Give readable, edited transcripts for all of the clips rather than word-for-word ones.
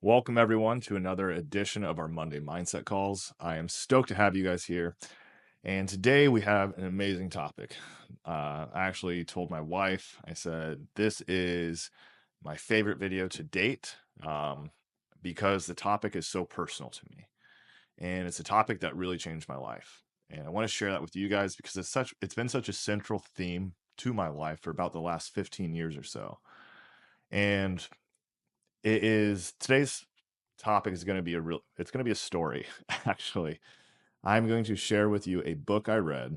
Welcome, everyone, to another edition of our Monday Mindset Calls. I am stoked to have you guys here. And today we have an amazing topic. I actually told my wife, I said, this is my favorite video to date because the topic is so personal to me. And it's a topic that really changed my life. And I want to share that with you guys because it's been such a central theme to my life for about the last 15 years or so. And today's topic is going to be it's going to be a story, actually. I'm going to share with you a book I read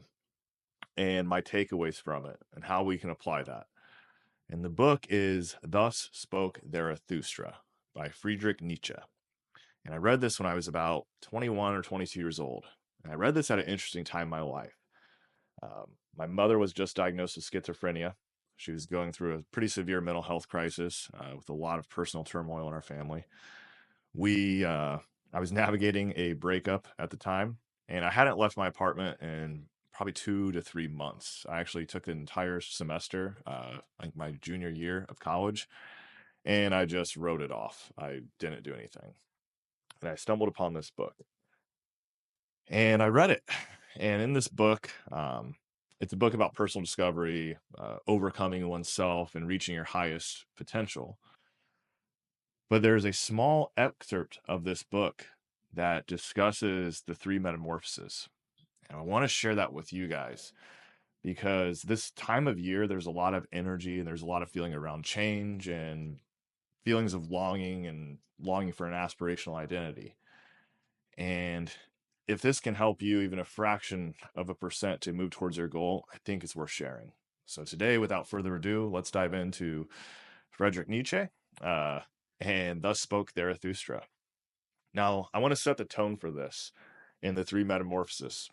and my takeaways from it and how we can apply that. And the book is Thus Spoke Zarathustra by Friedrich Nietzsche. And I read this when I was about 21 or 22 years old. And I read this at an interesting time in my life. My mother was just diagnosed with schizophrenia. She was going through a pretty severe mental health crisis with a lot of personal turmoil in our family. I was navigating a breakup at the time, and I hadn't left my apartment in probably 2 to 3 months. I actually took the entire semester, like my junior year of college, and I just wrote it off. I didn't do anything. And I stumbled upon this book and I read it. And in this book, it's a book about personal discovery, overcoming oneself, and reaching your highest potential. But there's a small excerpt of this book that discusses the three metamorphoses. And I want to share that with you guys because this time of year, there's a lot of energy and there's a lot of feeling around change and feelings of longing and longing for an aspirational identity. And if this can help you even a fraction of a percent to move towards your goal, I think it's worth sharing. So today, without further ado, let's dive into Friedrich Nietzsche. Uh, and thus spoke Zarathustra. Now, I want to set the tone for this in the three metamorphoses.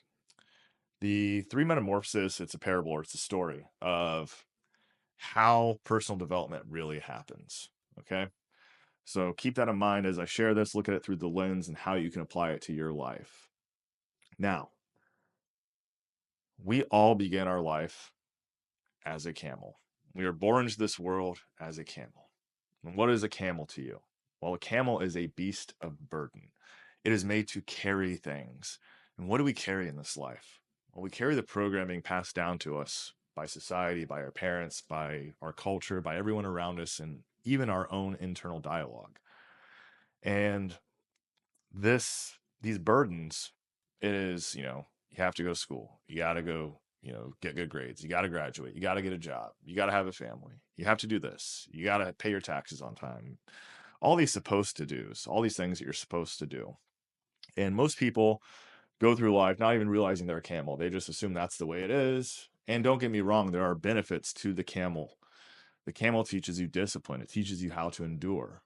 The three metamorphoses, it's a parable or it's a story of how personal development really happens. Okay. So keep that in mind as I share this, look at it through the lens and how you can apply it to your life. Now, we all begin our life as a camel. We are born into this world as a camel. And what is a camel to you? Well, a camel is a beast of burden. It is made to carry things. And what do we carry in this life? Well, we carry the programming passed down to us by society, by our parents, by our culture, by everyone around us, and even our own internal dialogue. And these burdens, it is, you have to go to school. You got to go, get good grades. You got to graduate. You got to get a job. You got to have a family. You have to do this. You got to pay your taxes on time. All these supposed to do's, all these things that you're supposed to do. And most people go through life not even realizing they're a camel. They just assume that's the way it is. And don't get me wrong, there are benefits to the camel. The camel teaches you discipline, it teaches you how to endure.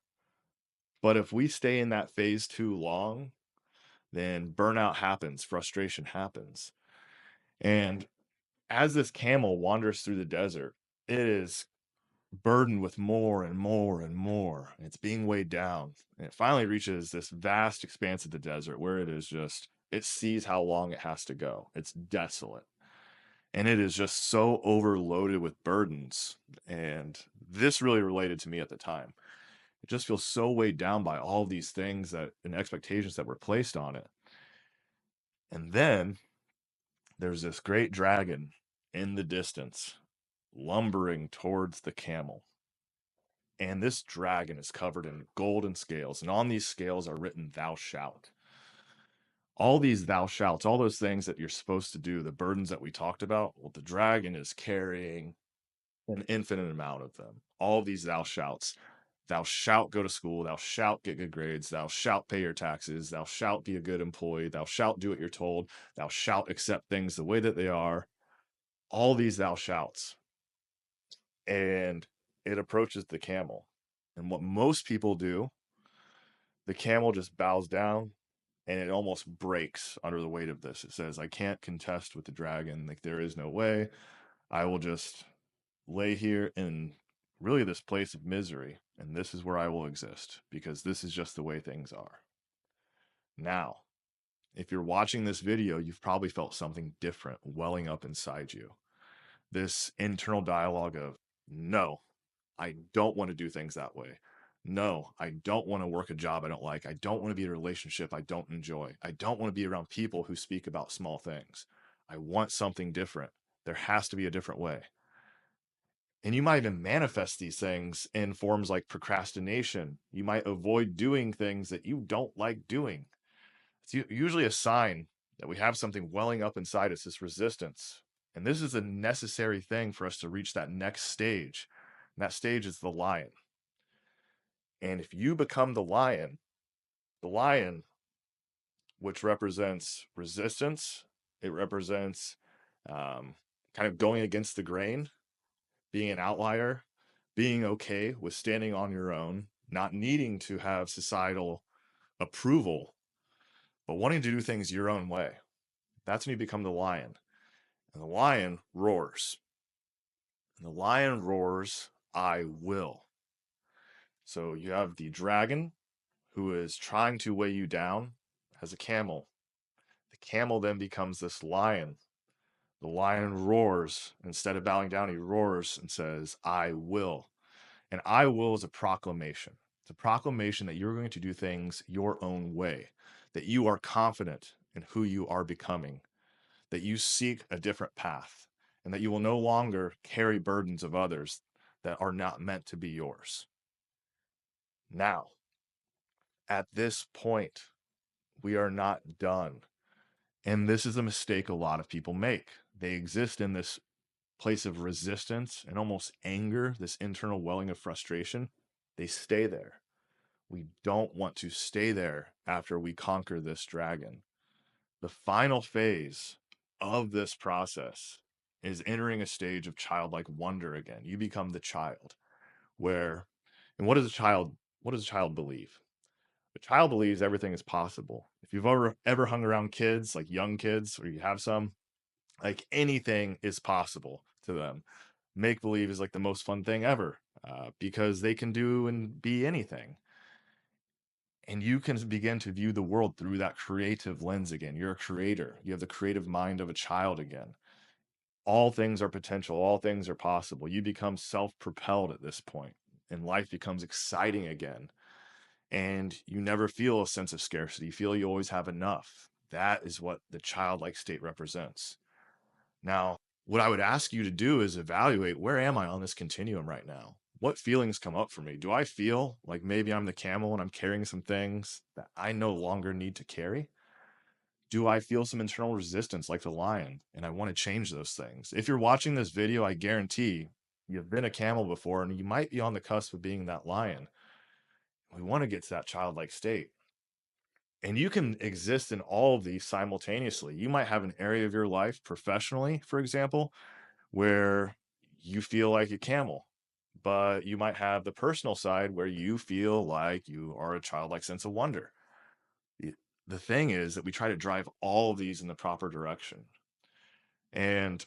But if we stay in that phase too long, then burnout happens, frustration happens. And as this camel wanders through the desert, it is burdened with more and more and more. And it's being weighed down. And it finally reaches this vast expanse of the desert where it sees how long it has to go. It's desolate. And it is just so overloaded with burdens. And this really related to me at the time. It just feels so weighed down by all these things and expectations that were placed on it. And then there's this great dragon in the distance lumbering towards the camel. And this dragon is covered in golden scales, and on these scales are written, "Thou shalt." All these thou shalts, all those things that you're supposed to do, the burdens that we talked about, well, the dragon is carrying an infinite amount of them. All these thou shalts. Thou shalt go to school. Thou shalt get good grades. Thou shalt pay your taxes. Thou shalt be a good employee. Thou shalt do what you're told. Thou shalt accept things the way that they are. All these thou shalts. And it approaches the camel. And what most people do, the camel just bows down and it almost breaks under the weight of this. It says, I can't contest with the dragon. Like, there is no way. I will just lay here in really this place of misery. And this is where I will exist because this is just the way things are. Now, if you're watching this video, you've probably felt something different welling up inside you. This internal dialogue of, no, I don't want to do things that way. No, I don't want to work a job I don't like. I don't want to be in a relationship I don't enjoy. I don't want to be around people who speak about small things. I want something different. There has to be a different way. And you might even manifest these things in forms like procrastination. You might avoid doing things that you don't like doing. It's usually a sign that we have something welling up inside us, this resistance. And this is a necessary thing for us to reach that next stage. And that stage is the lion. And if you become the lion, which represents resistance, it represents kind of going against the grain, being an outlier, being okay with standing on your own, not needing to have societal approval, but wanting to do things your own way. That's when you become the lion. And the lion roars. And the lion roars, I will. So you have the dragon who is trying to weigh you down as a camel. The camel then becomes this lion. The lion roars. Instead of bowing down, he roars and says, I will. And I will is a proclamation. It's a proclamation that you're going to do things your own way, that you are confident in who you are becoming, that you seek a different path, and that you will no longer carry burdens of others that are not meant to be yours. Now, at this point, we are not done. And this is a mistake a lot of people make. They exist in this place of resistance and almost anger, this internal welling of frustration. They stay there. We don't want to stay there after we conquer this dragon. The final phase of this process is entering a stage of childlike wonder again. You become the child where, and what does a child believe? A child believes everything is possible. If you've ever hung around kids, like young kids, or you have some, like anything is possible to them. Make believe is like the most fun thing ever because they can do and be anything. And you can begin to view the world through that creative lens again. You're a creator. You have the creative mind of a child again. All things are potential. All things are possible. You become self-propelled at this point, and life becomes exciting again. And you never feel a sense of scarcity. You feel you always have enough. That is what the childlike state represents. Now, what I would ask you to do is evaluate, where am I on this continuum right now? What feelings come up for me? Do I feel like maybe I'm the camel and I'm carrying some things that I no longer need to carry? Do I feel some internal resistance like the lion and I want to change those things? If you're watching this video, I guarantee you've been a camel before and you might be on the cusp of being that lion. We want to get to that childlike state. And you can exist in all of these simultaneously. You might have an area of your life professionally, for example, where you feel like a camel, but you might have the personal side where you feel like you are a childlike sense of wonder. The the thing is that we try to drive all of these in the proper direction. And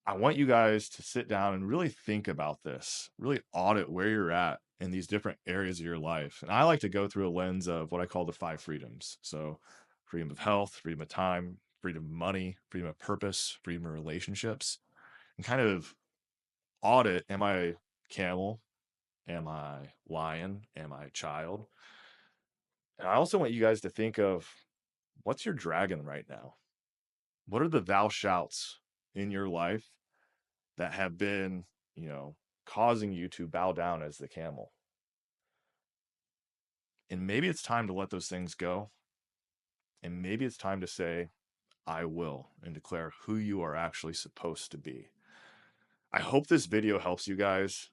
I want you guys to sit down and really think about this, really audit where you're at in these different areas of your life. And I like to go through a lens of what I call the five freedoms. So, freedom of health, freedom of time, freedom of money, freedom of purpose, freedom of relationships, and kind of audit, am I camel? Am I lion? Am I child? And I also want you guys to think of, what's your dragon right now? What are the thou shouts in your life that have been, you know, causing you to bow down as the camel? And maybe it's time to let those things go. And maybe it's time to say, I will, and declare who you are actually supposed to be. I hope this video helps you guys.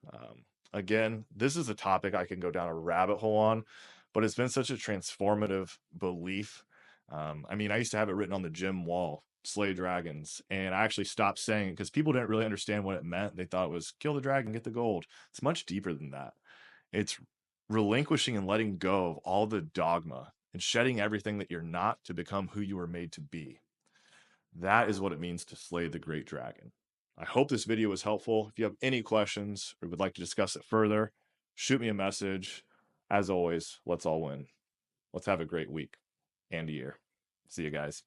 Again, this is a topic I can go down a rabbit hole on, but it's been such a transformative belief. I mean, I used to have it written on the gym wall, slay dragons, and I actually stopped saying it because people didn't really understand what it meant. They thought it was kill the dragon, get the gold. It's much deeper than that. It's relinquishing and letting go of all the dogma and shedding everything that you're not to become who you were made to be. That is what it means to slay the great dragon. I hope this video was helpful. If you have any questions or would like to discuss it further, shoot me a message. As always, let's all win. Let's have a great week and year. See you guys.